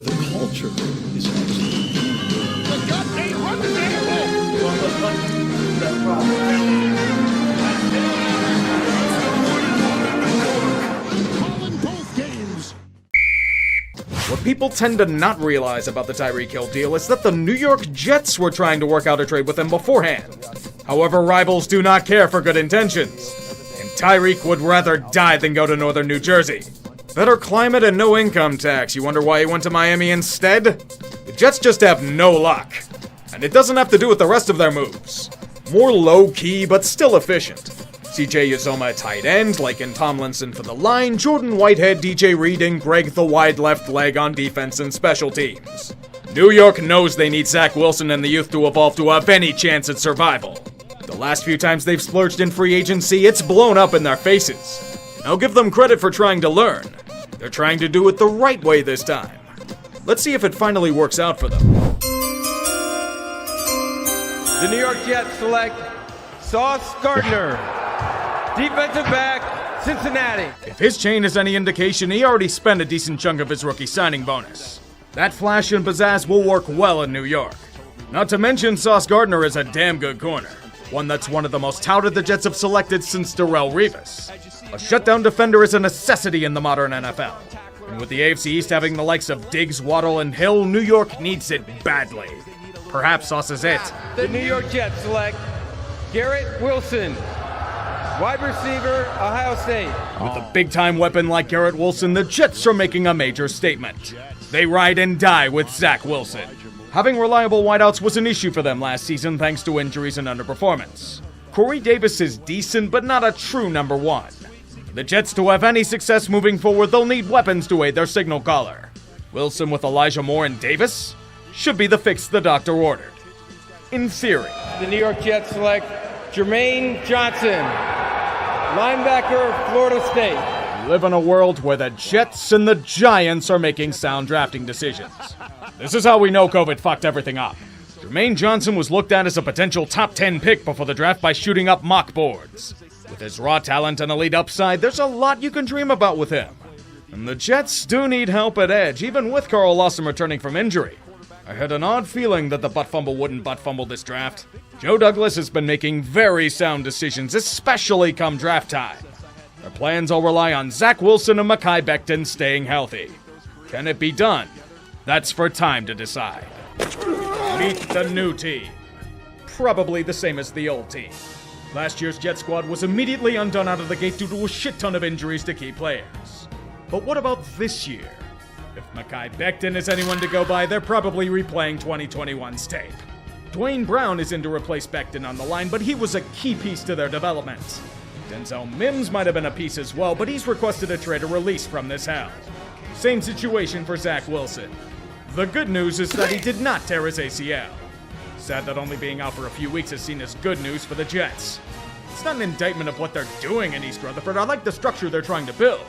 The culture is absolutely... The gut ain't running Calling both games. What people tend to not realize about the Tyreek Hill deal is that the New York Jets were trying to work out a trade with him beforehand. However, rivals do not care for good intentions, and Tyreek would rather die than go to northern New Jersey. Better climate and no income tax. You wonder why he went to Miami instead? The Jets just have no luck. And it doesn't have to do with the rest of their moves. More low-key, but still efficient. CJ Uzomah at tight end, Laken Tomlinson for the line, Jordan Whitehead, DJ Reed, and Greg the wide left leg on defense and special teams. New York knows they need Zach Wilson and the youth to evolve to have any chance at survival. The last few times they've splurged in free agency, it's blown up in their faces. I'll give them credit for trying to learn. They're trying to do it the right way this time. Let's see if it finally works out for them. The New York Jets select Sauce Gardner, defensive back, Cincinnati. If his chain is any indication, he already spent a decent chunk of his rookie signing bonus. That flash and pizzazz will work well in New York. Not to mention, Sauce Gardner is a damn good corner. One that's one of the most touted the Jets have selected since Darrelle Revis. A shutdown defender is a necessity in the modern NFL. And with the AFC East having the likes of Diggs, Waddle, and Hill, New York needs it badly. Perhaps Sauce is it. The New York Jets select Garrett Wilson, wide receiver, Ohio State. With a big-time weapon like Garrett Wilson, the Jets are making a major statement. They ride and die with Zach Wilson. Having reliable wideouts was an issue for them last season thanks to injuries and underperformance. Corey Davis is decent, but not a true number one. For the Jets to have any success moving forward, they'll need weapons to aid their signal caller. Wilson with Elijah Moore and Davis should be the fix the doctor ordered. In theory. The New York Jets select Jermaine Johnson, linebacker, Florida State. We live in a world where the Jets and the Giants are making sound drafting decisions. This is how we know COVID fucked everything up. Jermaine Johnson was looked at as a potential top 10 pick before the draft by shooting up mock boards. With his raw talent and elite upside, there's a lot you can dream about with him. And the Jets do need help at edge, even with Carl Lawson returning from injury. I had an odd feeling that the butt fumble wouldn't butt fumble this draft. Joe Douglas has been making very sound decisions, especially come draft time. Their plans all rely on Zach Wilson and Mekhi Becton staying healthy. Can it be done? That's for time to decide. Meet the new team. Probably the same as the old team. Last year's Jet squad was immediately undone out of the gate due to a shit ton of injuries to key players. But what about this year? If Mekhi Becton is anyone to go by, they're probably replaying 2021's tape. Dwayne Brown is in to replace Becton on the line, but he was a key piece to their development. Denzel Mims might have been a piece as well, but he's requested a trade or release from this hell. Same situation for Zach Wilson. The good news is that he did not tear his ACL. Sad that only being out for a few weeks is seen as good news for the Jets. It's not an indictment of what they're doing in East Rutherford. I like the structure they're trying to build.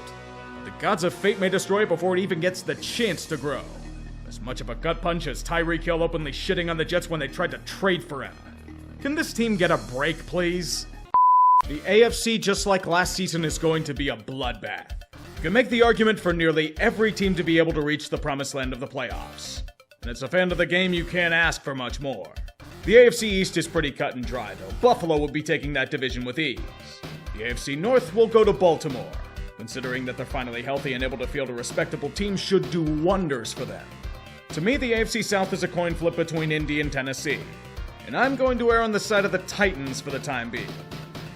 The gods of fate may destroy it before it even gets the chance to grow. As much of a gut punch as Tyreek Hill openly shitting on the Jets when they tried to trade for him. Can this team get a break, please? The AFC, just like last season, is going to be a bloodbath. You can make the argument for nearly every team to be able to reach the promised land of the playoffs. And as a fan of the game, you can't ask for much more. The AFC East is pretty cut and dry, though. Buffalo will be taking that division with ease. The AFC North will go to Baltimore. Considering that they're finally healthy and able to field a respectable team should do wonders for them. To me, the AFC South is a coin flip between Indy and Tennessee. And I'm going to err on the side of the Titans for the time being.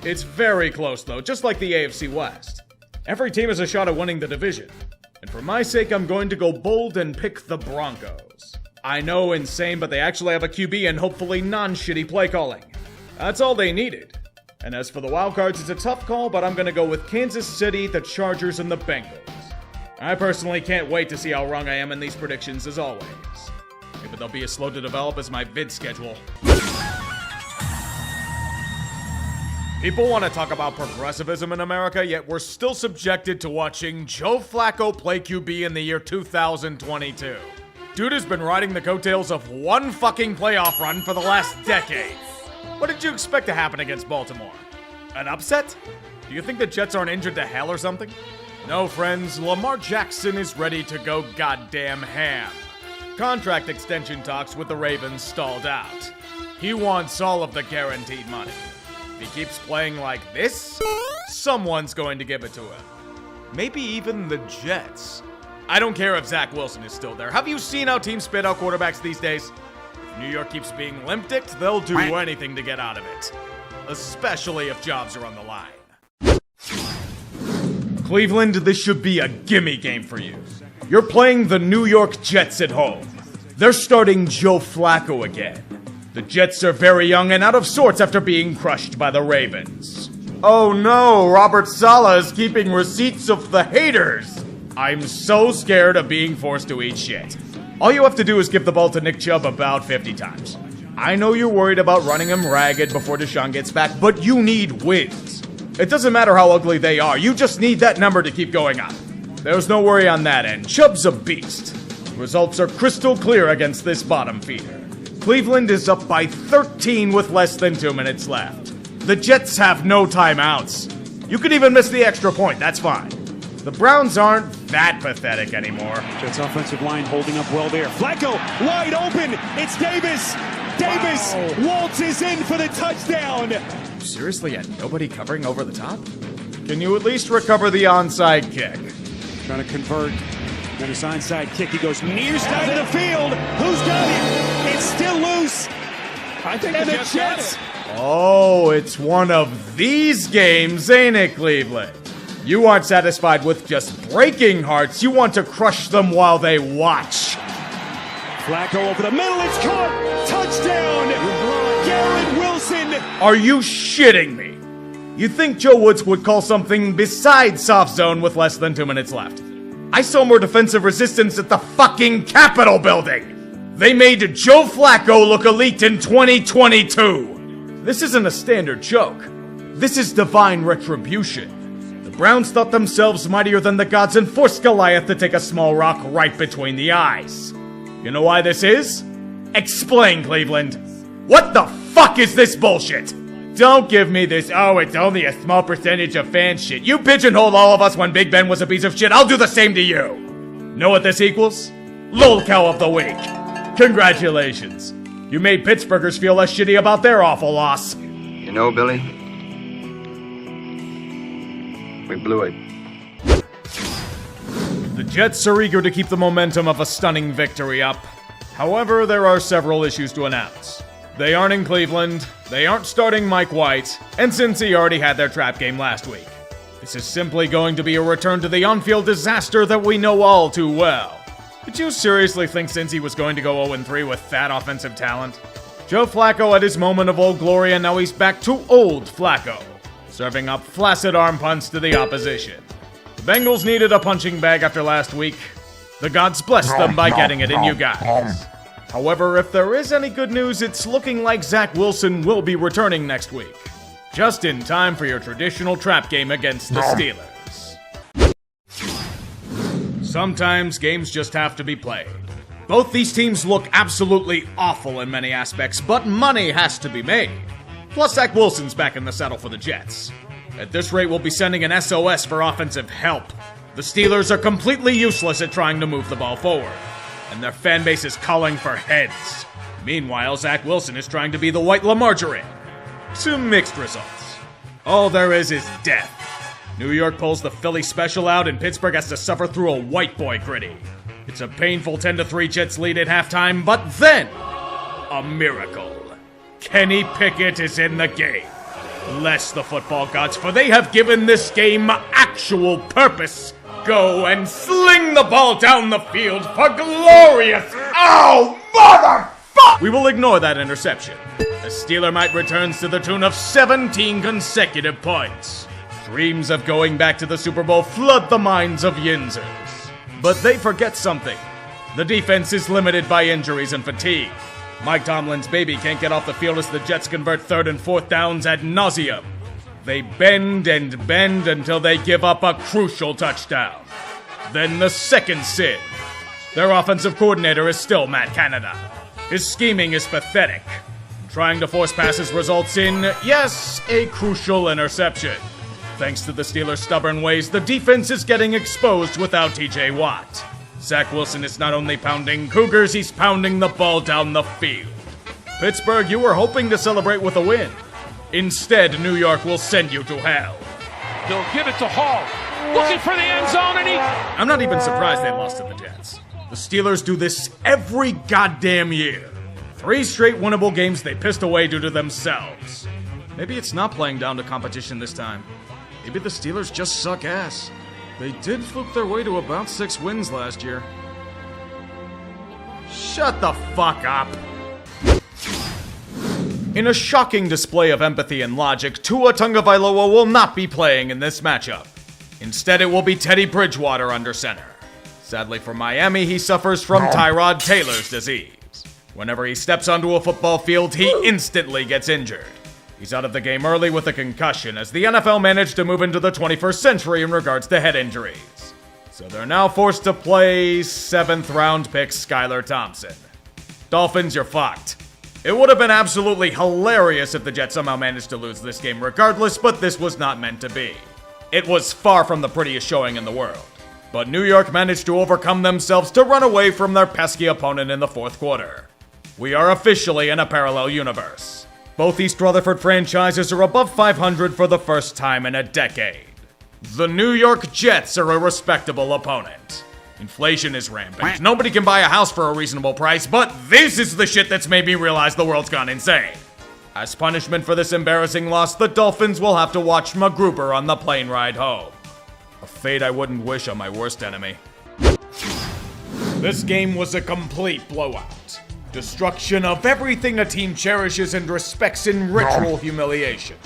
It's very close, though, just like the AFC West. Every team has a shot at winning the division. And for my sake, I'm going to go bold and pick the Broncos. I know, insane, but they actually have a QB and hopefully non-shitty play calling. That's all they needed. And as for the wildcards, it's a tough call, but I'm going to go with Kansas City, the Chargers, and the Bengals. I personally can't wait to see how wrong I am in these predictions, as always. Maybe they'll be as slow to develop as my vid schedule. People want to talk about progressivism in America, yet we're still subjected to watching Joe Flacco play QB in the year 2022. Dude has been riding the coattails of one fucking playoff run for the last decade. What did you expect to happen against Baltimore? An upset? Do you think the Jets aren't injured to hell or something? No, friends, Lamar Jackson is ready to go goddamn ham. contract extension talks with the Ravens stalled out. He wants all of the guaranteed money. If he keeps playing like this, someone's going to give it to him. Maybe even the Jets. I don't care if Zach Wilson is still there. Have you seen how teams spit out quarterbacks these days? If New York keeps being limp-dicked, they'll do anything to get out of it. Especially if jobs are on the line. Cleveland, this should be a gimme game for you. You're playing the New York Jets at home. They're starting Joe Flacco again. The Jets are very young and out of sorts after being crushed by the Ravens. Oh no, Robert Saleh is keeping receipts of the haters. I'm so scared of being forced to eat shit. All you have to do is give the ball to Nick Chubb about 50 times. I know you're worried about running him ragged before Deshaun gets back, but you need wins. It doesn't matter how ugly they are, you just need that number to keep going up. There's no worry on that end. Chubb's a beast. Results are crystal clear against this bottom feeder. Cleveland is up by 13 with less than 2 minutes left. The Jets have no timeouts. You could even miss the extra point, that's fine. The Browns aren't that pathetic anymore. Jets offensive line holding up well there. Flacco wide open. It's Davis. Davis waltzes in for the touchdown. You seriously had nobody covering over the top? Can you at least recover the onside kick? Trying to convert. Then his onside kick. He goes near side of the field. Who's got it? It's still loose. I think And the the Jets Jets. got it. Oh, it's one of these games, ain't it, Cleveland? You aren't satisfied with just breaking hearts. You want to crush them while they watch. Flacco over the middle. It's caught. Touchdown. Garrett Wilson. Are you shitting me? You'd think Joe Woods would call something besides soft zone with less than 2 minutes left. I saw more defensive resistance at the fucking Capitol building. They made Joe Flacco look elite in 2022. This isn't a standard joke. This is divine retribution. The Browns thought themselves mightier than the gods and forced Goliath to take a small rock right between the eyes. You know why this is? Explain, Cleveland. What the fuck is this bullshit? Don't give me this, oh, it's only a small percentage of fans shit. You pigeonholed all of us when Big Ben was a piece of shit. I'll do the same to you. Know what this equals? Lol cow of the week. Congratulations. You made Pittsburghers feel less shitty about their awful loss. You know, Billy, we blew it. The Jets are eager to keep the momentum of a stunning victory up. However, there are several issues to announce. They aren't in Cleveland, they aren't starting Mike White, and Cincy already had their trap game last week. This is simply going to be a return to the on-field disaster that we know all too well. Did you seriously think Cincy was going to go 0-3 with that offensive talent? Joe Flacco had his moment of old glory, and now he's back to old Flacco, serving up flaccid arm punts to the opposition. The Bengals needed a punching bag after last week. The gods blessed them by getting it in you guys. However, if there is any good news, it's looking like Zach Wilson will be returning next week. Just in time for your traditional trap game against the Steelers. Sometimes games just have to be played. Both these teams look absolutely awful in many aspects, but money has to be made. Plus, Zach Wilson's back in the saddle for the Jets. At this rate, we'll be sending an SOS for offensive help. The Steelers are completely useless at trying to move the ball forward, and their fan base is calling for heads. Meanwhile, Zach Wilson is trying to be the white LaMargarine. Some mixed results. All there is death. New York pulls the Philly special out, and Pittsburgh has to suffer through a white boy gritty. It's a painful 10-3 Jets lead at halftime, but then, a miracle. Kenny Pickett is in the game. Bless the football gods, for they have given this game actual purpose. Go and sling the ball down the field for glorious... Oh, motherfucker! We will ignore that interception. The Steeler might returns to the tune of 17 consecutive points. Dreams of going back to the Super Bowl flood the minds of Yinzers. But they forget something. The defense is limited by injuries and fatigue. Mike Tomlin's baby can't get off the field as the Jets convert 3rd and 4th downs ad nauseum. They bend and bend until they give up a crucial touchdown. Then the second sin. Their offensive coordinator is still Matt Canada. His scheming is pathetic. Trying to force passes results in, yes, a crucial interception. Thanks to the Steelers' stubborn ways, the defense is getting exposed without TJ Watt. Zach Wilson is not only pounding Cougars, he's pounding the ball down the field. Pittsburgh, you were hoping to celebrate with a win. Instead, New York will send you to hell. They'll give it to Hall. Looking for the end zone, and I'm not even surprised they lost to the Jets. The Steelers do this every goddamn year. 3 straight winnable games they pissed away due to themselves. Maybe it's not playing down to competition this time. Maybe the Steelers just suck ass. They did fluke their way to about 6 wins last year. Shut the fuck up. In a shocking display of empathy and logic, Tua Tagovailoa will not be playing in this matchup. Instead, it will be Teddy Bridgewater under center. Sadly for Miami, he suffers from Tyrod Taylor's disease. Whenever he steps onto a football field, he instantly gets injured. He's out of the game early with a concussion, as the NFL managed to move into the 21st century in regards to head injuries. So they're now forced to play 7th round pick Skylar Thompson. Dolphins, you're fucked. It would have been absolutely hilarious if the Jets somehow managed to lose this game regardless, but this was not meant to be. It was far from the prettiest showing in the world. But New York managed to overcome themselves to run away from their pesky opponent in the 4th quarter. We are officially in a parallel universe. Both East Rutherford franchises are above 500 for the first time in a decade. The New York Jets are a respectable opponent. Inflation is rampant. Nobody can buy a house for a reasonable price, but this is the shit that's made me realize the world's gone insane. As punishment for this embarrassing loss, the Dolphins will have to watch MacGruber on the plane ride home. A fate I wouldn't wish on my worst enemy. This game was a complete blowout. Destruction of everything a team cherishes and respects in ritual humiliation.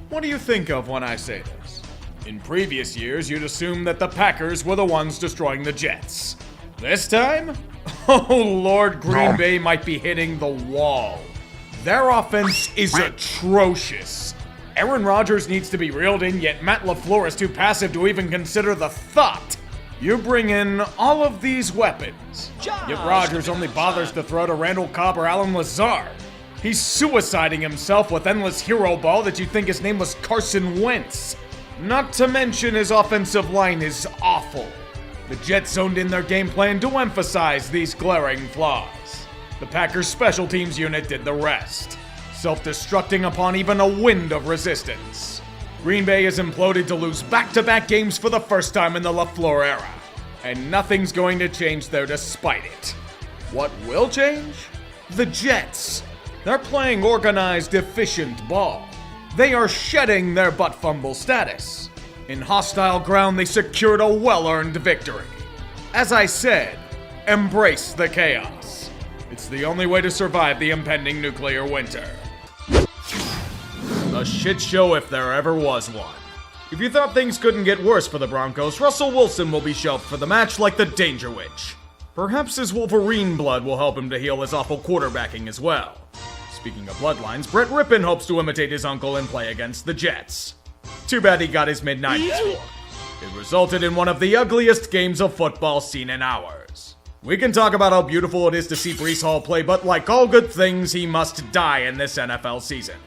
What do you think of when I say this? In previous years, you'd assume that the Packers were the ones destroying the Jets. This time? Oh Lord, Green Bay might be hitting the wall. Their offense is atrocious. Aaron Rodgers needs to be reeled in, yet Matt LaFleur is too passive to even consider the thought. You bring in all of these weapons, yet Rodgers only bothers to throw to Randall Cobb or Alan Lazard. He's suiciding himself with endless hero ball that you'd think his name was Carson Wentz. Not to mention his offensive line is awful. The Jets zoned in their game plan to emphasize these glaring flaws. The Packers' special teams unit did the rest, self-destructing upon even a wind of resistance. Green Bay is imploded to lose back-to-back games for the first time in the LaFleur era, and nothing's going to change there despite it. What will change? The Jets. They're playing organized, efficient ball. They are shedding their butt fumble status. In hostile ground, they secured a well-earned victory. As I said, embrace the chaos. It's the only way to survive the impending nuclear winter. A shit show if there ever was one. If you thought things couldn't get worse for the Broncos, Russell Wilson will be shelved for the match like the Danger Witch. Perhaps his Wolverine blood will help him to heal his awful quarterbacking as well. Speaking of bloodlines, Brett Rippon hopes to imitate his uncle and play against the Jets. Too bad he got his mid-90s score. It resulted in one of the ugliest games of football seen in hours. We can talk about how beautiful it is to see Breece Hall play, but like all good things, he must die in this NFL season.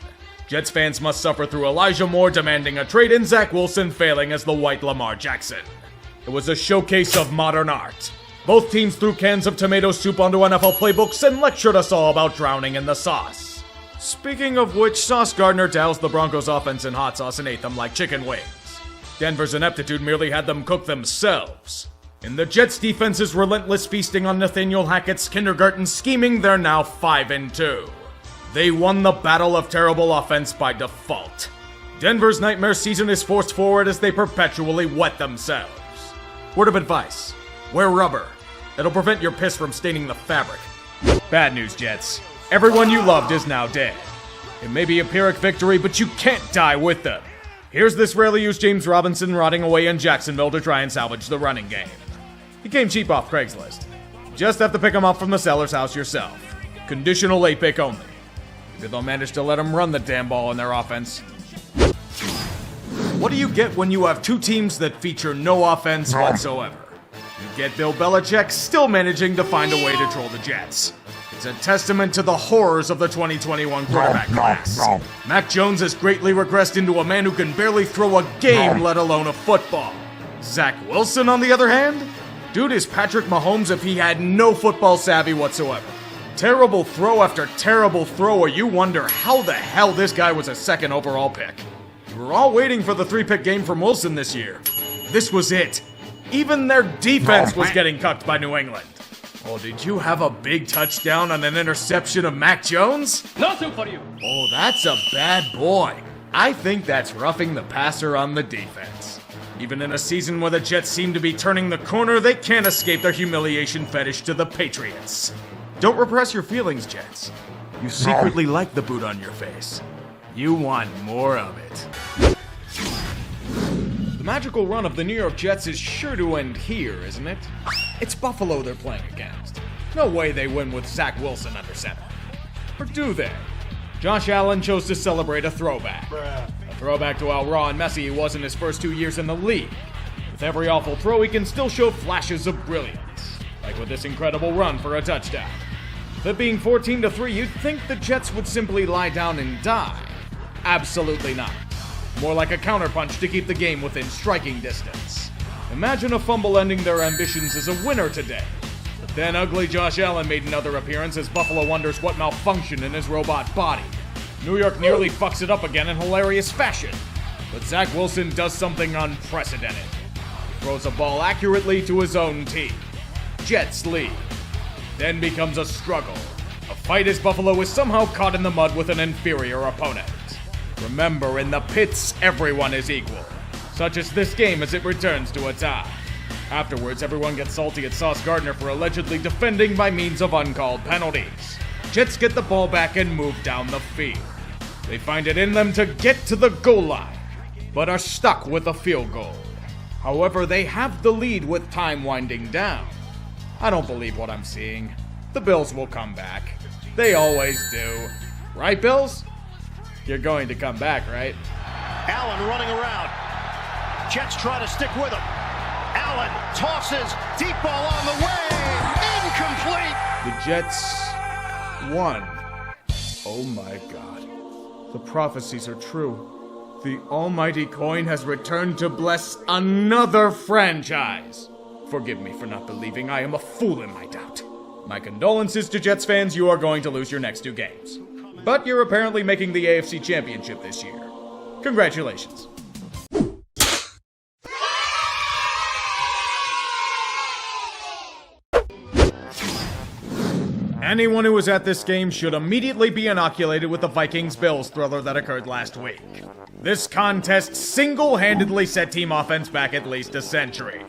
Jets fans must suffer through Elijah Moore demanding a trade and Zach Wilson failing as the white Lamar Jackson. It was a showcase of modern art. Both teams threw cans of tomato soup onto NFL playbooks and lectured us all about drowning in the sauce. Speaking of which, Sauce Gardner doused the Broncos' offense in hot sauce and ate them like chicken wings. Denver's ineptitude merely had them cook themselves. In the Jets' defense's relentless feasting on Nathaniel Hackett's kindergarten scheming, they're now 5-2. They won the battle of terrible offense by default. Denver's nightmare season is forced forward as they perpetually wet themselves. Word of advice: wear rubber. It'll prevent your piss from staining the fabric. Bad news, Jets. Everyone you loved is now dead. It may be a Pyrrhic victory, but you can't die with them. Here's this rarely used James Robinson rotting away in Jacksonville to try and salvage the running game. He came cheap off Craigslist. Just have to pick him up from the seller's house yourself. Conditional late pick only. Maybe they'll manage to let him run the damn ball in their offense. What do you get when you have two teams that feature no offense whatsoever? You get Bill Belichick still managing to find a way to troll the Jets. It's a testament to the horrors of the 2021 quarterback class. Mac Jones has greatly regressed into a man who can barely throw a game, let alone a football. Zach Wilson, on the other hand? Dude is Patrick Mahomes if he had no football savvy whatsoever. Terrible throw after terrible throw, or you wonder how the hell this guy was a second overall pick. We were all waiting for the 3-pick game from Wilson this year. This was it. Even their defense was getting cucked by New England. Oh, did you have a big touchdown on an interception of Mac Jones? Nothing for you. Oh, that's a bad boy. I think that's roughing the passer on the defense. Even in a season where the Jets seem to be turning the corner, they can't escape their humiliation fetish to the Patriots. Don't repress your feelings, Jets. You secretly like the boot on your face. You want more of it. The magical run of the New York Jets is sure to end here, isn't it? It's Buffalo they're playing against. No way they win with Zach Wilson under center. Or do they? Josh Allen chose to celebrate a throwback. A throwback to how raw and messy he was in his first 2 years in the league. With every awful throw, he can still show flashes of brilliance. Like with this incredible run for a touchdown. With it being 14-3, you'd think the Jets would simply lie down and die. Absolutely not. More like a counterpunch to keep the game within striking distance. Imagine a fumble ending their ambitions as a winner today. But then ugly Josh Allen made another appearance as Buffalo wonders what malfunctioned in his robot body. New York nearly fucks it up again in hilarious fashion. But Zach Wilson does something unprecedented. He throws a ball accurately to his own team. Jets lead. Then becomes a struggle. A fight as Buffalo is somehow caught in the mud with an inferior opponent. Remember, in the pits, everyone is equal. Such as this game as it returns to a tie. Afterwards, everyone gets salty at Sauce Gardner for allegedly defending by means of uncalled penalties. Jets get the ball back and move down the field. They find it in them to get to the goal line, but are stuck with a field goal. However, they have the lead with time winding down. I don't believe what I'm seeing. The Bills will come back. They always do. Right, Bills? You're going to come back, right? Allen running around. Jets try to stick with him. Allen tosses. Deep ball on the way. Incomplete. The Jets won. Oh my God. The prophecies are true. The almighty coin has returned to bless another franchise. Forgive me for not believing. I am a fool in my doubt. My condolences to Jets fans. You are going to lose your next 2 games. But you're apparently making the AFC Championship this year. Congratulations. Anyone who was at this game should immediately be inoculated with the Vikings-Bills thriller that occurred last week. This contest single-handedly set team offense back at least a century.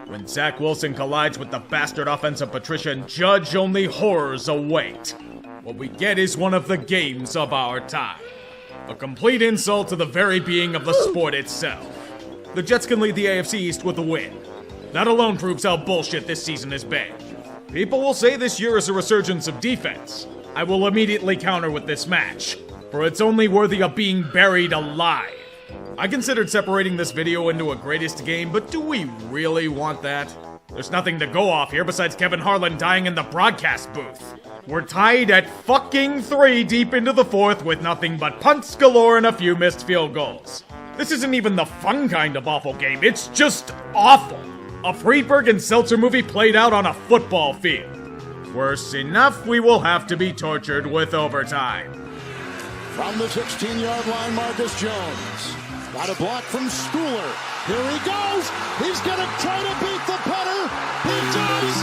When Zach Wilson collides with the bastard offense of Patricia and Judge, only horrors await. What we get is one of the games of our time. A complete insult to the very being of the sport itself. The Jets can lead the AFC East with a win. That alone proves how bullshit this season has been. People will say this year is a resurgence of defense. I will immediately counter with this match, for it's only worthy of being buried alive. I considered separating this video into a greatest game, but do we really want that? There's nothing to go off here besides Kevin Harlan dying in the broadcast booth. We're tied at fucking 3 deep into the 4th with nothing but punts galore and a few missed field goals. This isn't even the fun kind of awful game, it's just awful. A Friedberg and Seltzer movie played out on a football field. Worse enough, we will have to be tortured with overtime. From the 16-yard line, Marcus Jones. Got a block from Schooler. Here he goes. He's going to try to beat the punter. He does.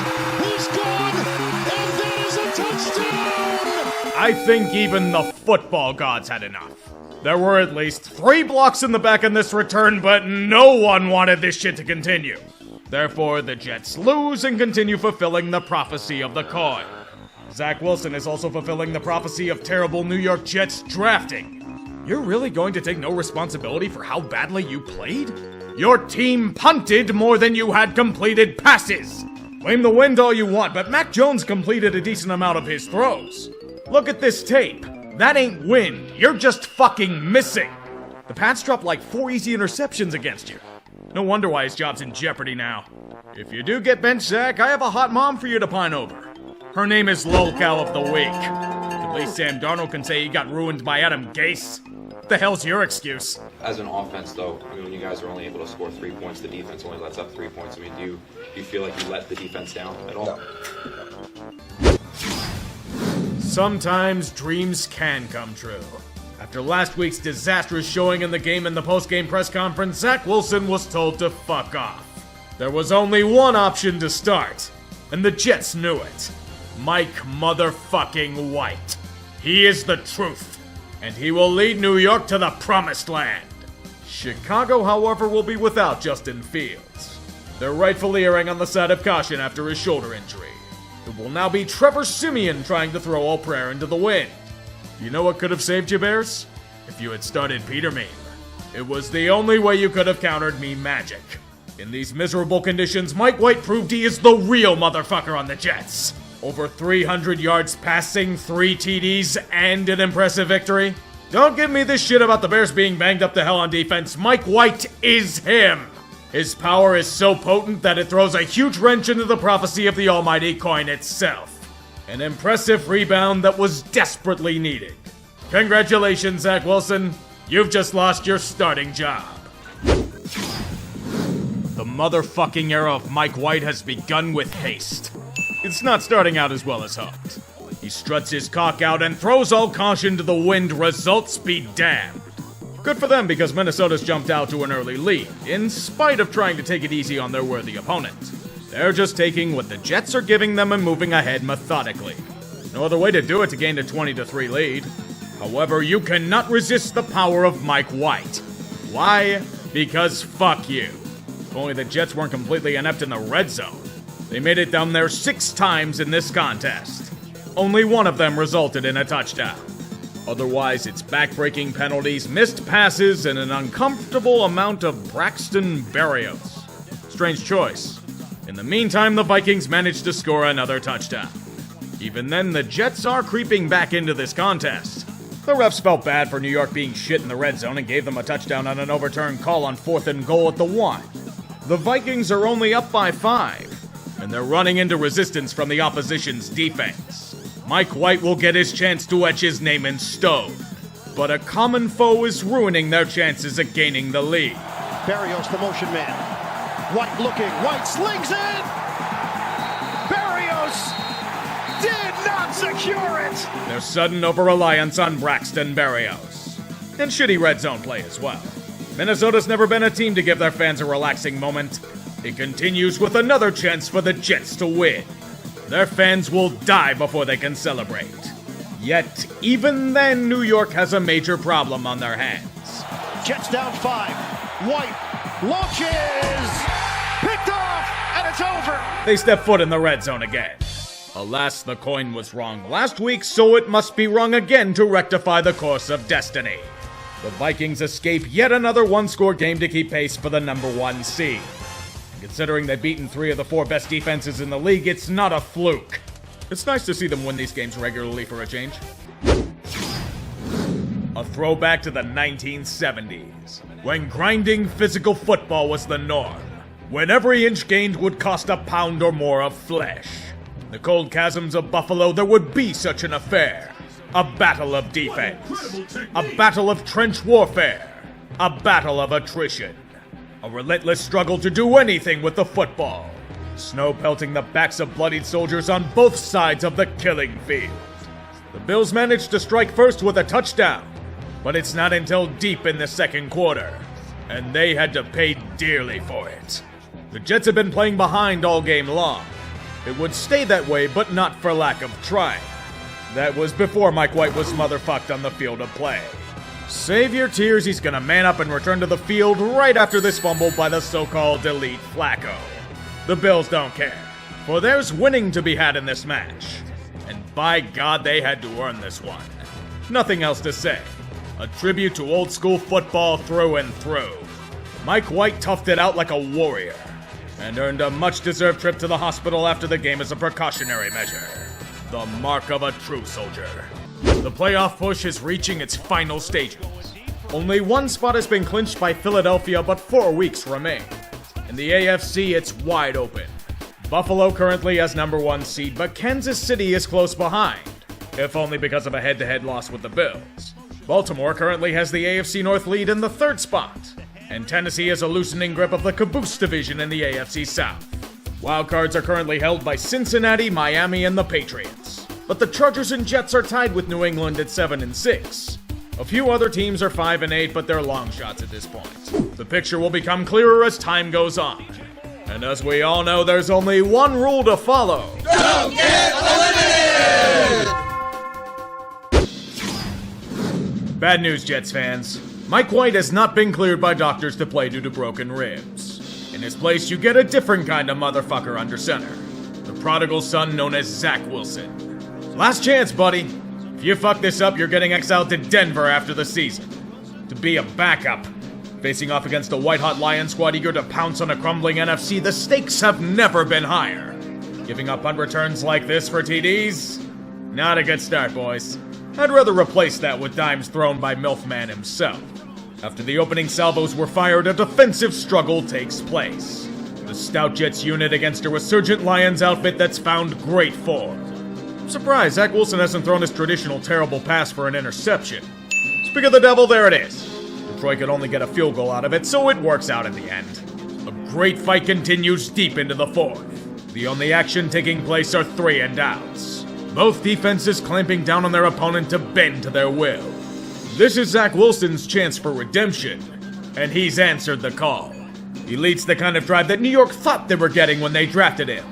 He's gone. And that is a touchdown. I think even the football gods had enough. There were at least 3 blocks in the back in this return, but no one wanted this shit to continue. Therefore, the Jets lose and continue fulfilling the prophecy of the coin. Zach Wilson is also fulfilling the prophecy of terrible New York Jets drafting. You're really going to take no responsibility for how badly you played? Your team punted more than you had completed passes! Blame the wind all you want, but Mac Jones completed a decent amount of his throws. Look at this tape. That ain't wind. You're just fucking missing. The Pats dropped like 4 easy interceptions against you. No wonder why his job's in jeopardy now. If you do get benched, Zach, I have a hot mom for you to pine over. Her name is Lolcow of the Week. At least Sam Darnold can say he got ruined by Adam Gase. the hell's your excuse? As an offense, though, I mean, when you guys are only able to score 3 points, the defense only lets up 3 points. I mean, do you feel like you let the defense down at all? No. Sometimes dreams can come true. After last week's disastrous showing in the game in the post-game press conference, Zach Wilson was told to fuck off. There was only one option to start, and the Jets knew it. Mike motherfucking White. He is the truth, and he will lead New York to the promised land. Chicago, however, will be without Justin Fields. They're rightfully erring on the side of caution after his shoulder injury. It will now be Trevor Siemian trying to throw all prayer into the wind. You know what could have saved you, Bears? If you had started Peter Meme. It was the only way you could have countered me magic. In these miserable conditions, Mike White proved he is the real motherfucker on the Jets. Over 300 yards passing, 3 TDs, and an impressive victory. Don't give me this shit about the Bears being banged up to hell on defense. Mike White is him. His power is so potent that it throws a huge wrench into the prophecy of the almighty coin itself. An impressive rebound that was desperately needed. Congratulations, Zach Wilson. You've just lost your starting job. The motherfucking era of Mike White has begun with haste. It's not starting out as well as hoped. He struts his cock out and throws all caution to the wind, results be damned. Good for them because Minnesota's jumped out to an early lead, in spite of trying to take it easy on their worthy opponent. They're just taking what the Jets are giving them and moving ahead methodically. No other way to do it to gain a 20-3 lead. However, you cannot resist the power of Mike White. Why? Because fuck you. If only the Jets weren't completely inept in the red zone. They made it down there 6 times in this contest. Only one of them resulted in a touchdown. Otherwise, it's backbreaking penalties, missed passes, and an uncomfortable amount of Braxton Berrios. Strange choice. In the meantime, the Vikings managed to score another touchdown. Even then, the Jets are creeping back into this contest. The refs felt bad for New York being shit in the red zone and gave them a touchdown on an overturned call on 4th and goal at the 1. The Vikings are only up by 5, and they're running into resistance from the opposition's defense. Mike White will get his chance to etch his name in stone, but a common foe is ruining their chances at gaining the lead. Berrios, the motion man. White looking. White slings it. Berrios did not secure it. Their sudden over-reliance on Braxton Berrios. And shitty red zone play as well. Minnesota's never been a team to give their fans a relaxing moment. It continues with another chance for the Jets to win. Their fans will die before they can celebrate. Yet, even then, New York has a major problem on their hands. Jets down 5. White launches. Picked off, and it's over. They step foot in the red zone again. Alas, the coin was wrong last week, so it must be wrong again to rectify the course of destiny. The Vikings escape yet another one-score game to keep pace for the number 1 seed. Considering they've beaten 3 of the 4 best defenses in the league, it's not a fluke. It's nice to see them win these games regularly for a change. A throwback to the 1970s, when grinding physical football was the norm, when every inch gained would cost a pound or more of flesh. In the cold chasms of Buffalo, there would be such an affair. A battle of defense. A battle of trench warfare. A battle of attrition. A relentless struggle to do anything with the football. Snow pelting the backs of bloodied soldiers on both sides of the killing field. The Bills managed to strike first with a touchdown, but it's not until deep in the second quarter, and they had to pay dearly for it. The Jets have been playing behind all game long. It would stay that way, but not for lack of trying. That was before Mike White was motherfucked on the field of play. Save your tears, he's gonna man up and return to the field right after this fumble by the so-called elite Flacco. The Bills don't care, for there's winning to be had in this match. And by God, they had to earn this one. Nothing else to say. A tribute to old school football through and through. Mike White toughed it out like a warrior, and earned a much-deserved trip to the hospital after the game as a precautionary measure. The mark of a true soldier. The playoff push is reaching its final stages. Only one spot has been clinched by Philadelphia, but 4 weeks remain. In the AFC, it's wide open. Buffalo currently has number 1 seed, but Kansas City is close behind, if only because of a head-to-head loss with the Bills. Baltimore currently has the AFC North lead in the 3rd spot, and Tennessee has a loosening grip of the caboose division in the AFC South. Wildcards are currently held by Cincinnati, Miami, and the Patriots, but the Chargers and Jets are tied with New England at 7 and 6. A few other teams are 5 and 8, but they're long shots at this point. The picture will become clearer as time goes on. And as we all know, there's only one rule to follow. Don't get eliminated! Bad news, Jets fans. Mike White has not been cleared by doctors to play due to broken ribs. In his place, you get a different kind of motherfucker under center. The prodigal son known as Zach Wilson. Last chance, buddy. If you fuck this up, you're getting exiled to Denver after the season. To be a backup. Facing off against a white-hot Lion squad eager to pounce on a crumbling NFC, the stakes have never been higher. Giving up punt returns like this for TDs? Not a good start, boys. I'd rather replace that with dimes thrown by Milfman himself. After the opening salvos were fired, a defensive struggle takes place. The stout Jets unit against a resurgent Lions outfit that's found great form. I'm surprised Zach Wilson hasn't thrown his traditional terrible pass for an interception. Speak of the devil, there it is. Detroit could only get a field goal out of it, so it works out in the end. A great fight continues deep into the 4th. The only action taking place are 3 and outs. Both defenses clamping down on their opponent to bend to their will. This is Zach Wilson's chance for redemption, and he's answered the call. He leads the kind of drive that New York thought they were getting when they drafted him,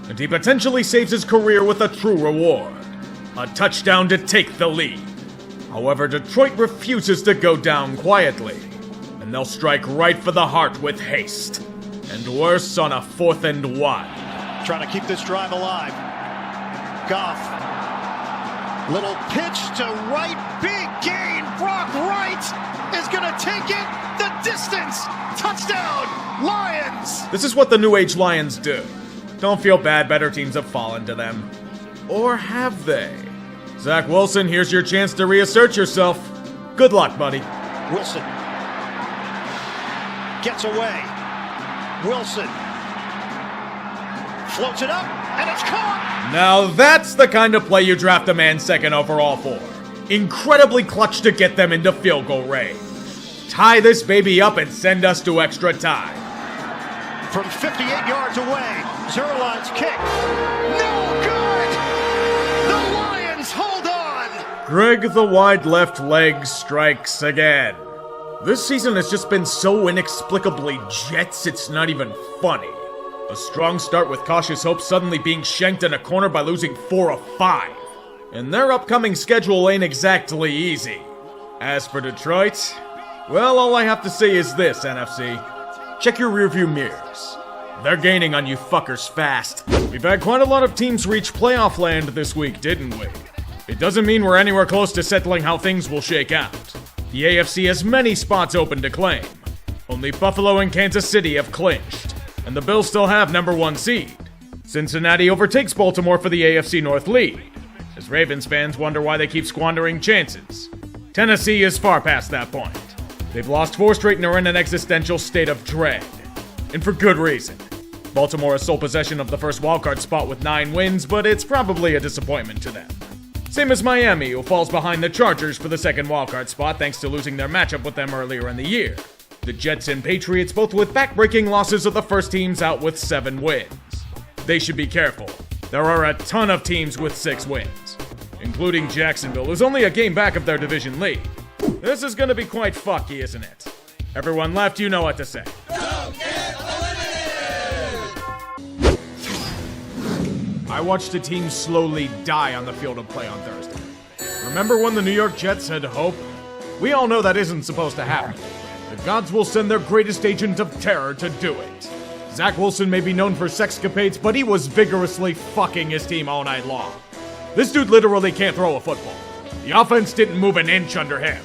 and he potentially saves his career with a true reward. A touchdown to take the lead. However, Detroit refuses to go down quietly, and they'll strike right for the heart with haste. And worse on a 4th and 1. Trying to keep this drive alive. Goff. Little pitch to right. Big gain. Brock Wright is going to take it the distance. Touchdown, Lions. This is what the New Age Lions do. Don't feel bad, better teams have fallen to them. Or have they? Zach Wilson, here's your chance to reassert yourself. Good luck, buddy. Wilson gets away. Wilson floats it up, and it's caught! Now that's the kind of play you draft a man 2nd overall for. Incredibly clutch to get them into field goal range. Tie this baby up and send us to extra time. From 58 yards away, Zerline's kick. No good! The Lions hold on! Greg the wide left leg strikes again. This season has just been so inexplicably Jets, it's not even funny. A strong start with cautious hope suddenly being shanked in a corner by losing 4 of 5. And their upcoming schedule ain't exactly easy. As for Detroit, well, all I have to say is this, NFC. Check your rearview mirrors. They're gaining on you fuckers fast. We've had quite a lot of teams reach playoff land this week, didn't we? It doesn't mean we're anywhere close to settling how things will shake out. The AFC has many spots open to claim. Only Buffalo and Kansas City have clinched, and the Bills still have number 1 seed. Cincinnati overtakes Baltimore for the AFC North lead, as Ravens fans wonder why they keep squandering chances. Tennessee is far past that point. They've lost 4 straight and are in an existential state of dread. And for good reason. Baltimore has sole possession of the first wildcard spot with 9 wins, but it's probably a disappointment to them. Same as Miami, who falls behind the Chargers for the 2nd wildcard spot thanks to losing their matchup with them earlier in the year. The Jets and Patriots both with back-breaking losses are the first teams out with 7 wins. They should be careful. There are a ton of teams with 6 wins, including Jacksonville, who's only a game back of their division lead. This is gonna be quite fucky, isn't it? Everyone left, you know what to say. Don't get eliminated! I watched a team slowly die on the field of play on Thursday. Remember when the New York Jets had hope? We all know that isn't supposed to happen. The gods will send their greatest agent of terror to do it. Zach Wilson may be known for sexcapades, but he was vigorously fucking his team all night long. This dude literally can't throw a football. The offense didn't move an inch under him.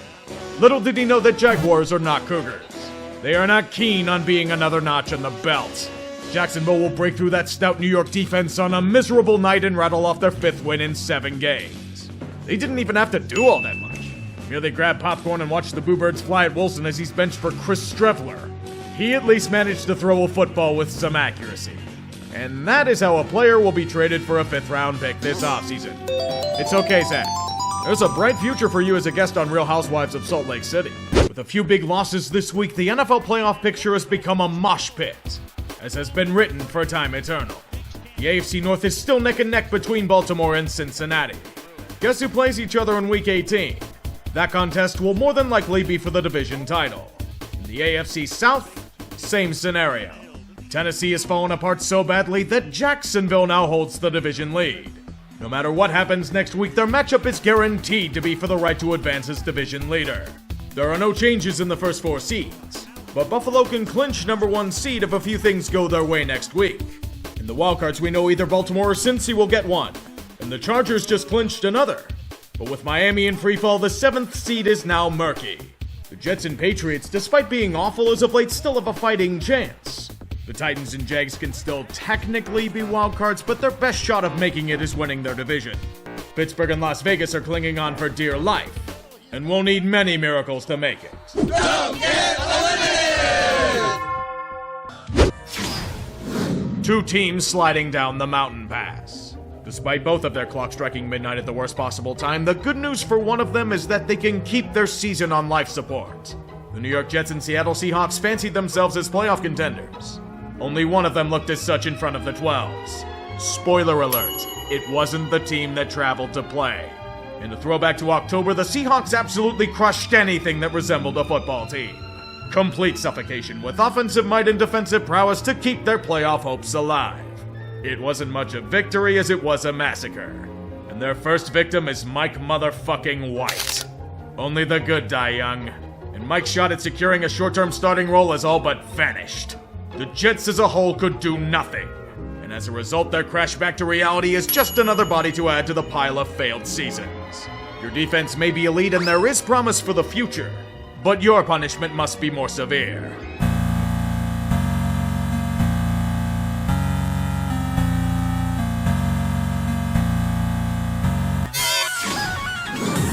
Little did he know that Jaguars are not Cougars. They are not keen on being another notch in the belt. Jacksonville will break through that stout New York defense on a miserable night and rattle off their 5th win in 7 games. They didn't even have to do all that much. Merely grab popcorn and watch the Boo Birds fly at Wilson as he's benched for Chris Streveler. He at least managed to throw a football with some accuracy. And that is how a player will be traded for a 5th round pick this offseason. It's okay, Zach. There's a bright future for you as a guest on Real Housewives of Salt Lake City. With a few big losses this week, the NFL playoff picture has become a mosh pit, as has been written for time eternal. The AFC North is still neck and neck between Baltimore and Cincinnati. Guess who plays each other in Week 18? That contest will more than likely be for the division title. In the AFC South, same scenario. Tennessee has fallen apart so badly that Jacksonville now holds the division lead. No matter what happens next week, their matchup is guaranteed to be for the right to advance as division leader. There are no changes in the first 4 seeds, but Buffalo can clinch #1 seed if a few things go their way next week. In the wildcards, we know either Baltimore or Cincy will get one, and the Chargers just clinched another. But with Miami in freefall, the 7th seed is now murky. The Jets and Patriots, despite being awful as of late, still have a fighting chance. The Titans and Jags can still technically be wildcards, but their best shot of making it is winning their division. Pittsburgh and Las Vegas are clinging on for dear life, and will need many miracles to make it. Don't get eliminated! 2 teams sliding down the mountain pass. Despite both of their clocks striking midnight at the worst possible time, the good news for one of them is that they can keep their season on life support. The New York Jets and Seattle Seahawks fancied themselves as playoff contenders. Only one of them looked as such in front of the 12s. Spoiler alert, it wasn't the team that traveled to play. In a throwback to October, the Seahawks absolutely crushed anything that resembled a football team. Complete suffocation with offensive might and defensive prowess to keep their playoff hopes alive. It wasn't much a victory as it was a massacre. And their first victim is Mike motherfucking White. Only the good die young. And Mike's shot at securing a short-term starting role is all but vanished. The Jets as a whole could do nothing, and as a result, their crash back to reality is just another body to add to the pile of failed seasons. Your defense may be elite and there is promise for the future, but your punishment must be more severe.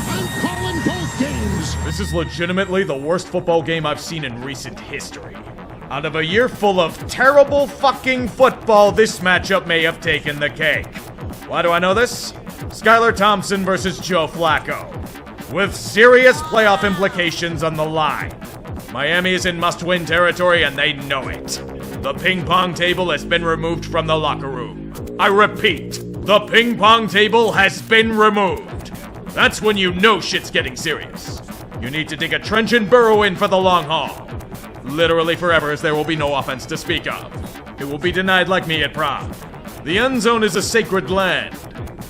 I'm calling both games. This is legitimately the worst football game I've seen in recent history. Out of a year full of terrible fucking football, this matchup may have taken the cake. Why do I know this? Skylar Thompson versus Joe Flacco. With serious playoff implications on the line. Miami is in must-win territory and they know it. The ping pong table has been removed from the locker room. I repeat, the ping pong table has been removed. That's when you know shit's getting serious. You need to dig a trench and burrow in for the long haul. Literally forever, as there will be no offense to speak of. It will be denied like me at prom. The end zone is a sacred land,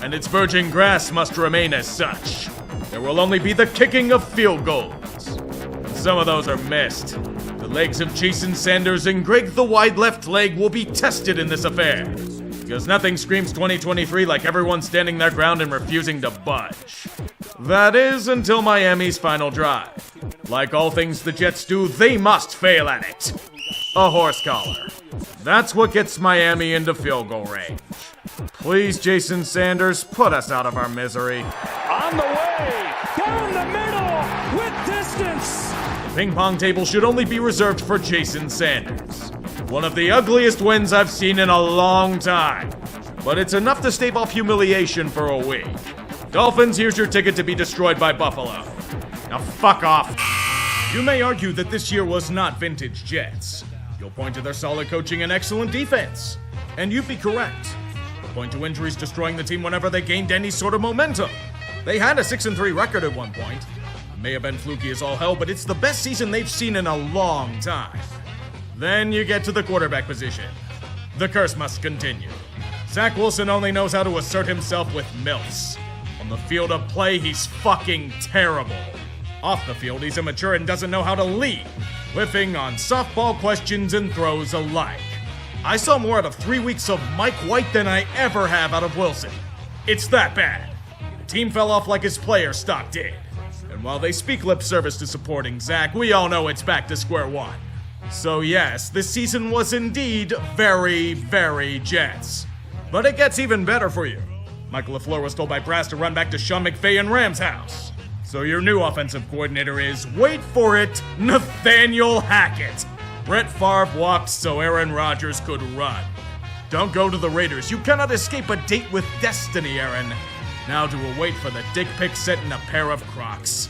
and its virgin grass must remain as such. There will only be the kicking of field goals. And some of those are missed. The legs of Jason Sanders and Greg the wide left leg will be tested in this affair. Because nothing screams 2023 like everyone standing their ground and refusing to budge. That is until Miami's final drive. Like all things the Jets do, they must fail at it. A horse collar. That's what gets Miami into field goal range. Please, Jason Sanders, put us out of our misery. On the way, down the middle, with distance. The ping pong table should only be reserved for Jason Sanders. One of the ugliest wins I've seen in a long time. But it's enough to stave off humiliation for a week. Dolphins, here's your ticket to be destroyed by Buffalo. Now fuck off. You may argue that this year was not vintage Jets. You'll point to their solid coaching and excellent defense. And you'd be correct. You'll point to injuries destroying the team whenever they gained any sort of momentum. They had a 6-3 record at one point. It may have been fluky as all hell, but it's the best season they've seen in a long time. Then you get to the quarterback position. The curse must continue. Zach Wilson only knows how to assert himself with milfs. On the field of play, he's fucking terrible. Off the field, he's immature and doesn't know how to lead, whiffing on softball questions and throws alike. I saw more out of 3 weeks of Mike White than I ever have out of Wilson. It's that bad. The team fell off like his player stock did. And while they speak lip service to supporting Zach, we all know it's back to square one. So yes, this season was indeed very, very Jets. But it gets even better for you. Michael LaFleur was told by Brass to run back to Sean McVay and Rams' house. So your new offensive coordinator is, wait for it, Nathaniel Hackett. Brett Favre walked so Aaron Rodgers could run. Don't go to the Raiders. You cannot escape a date with destiny, Aaron. Now to await for the dick pic sent in a pair of Crocs.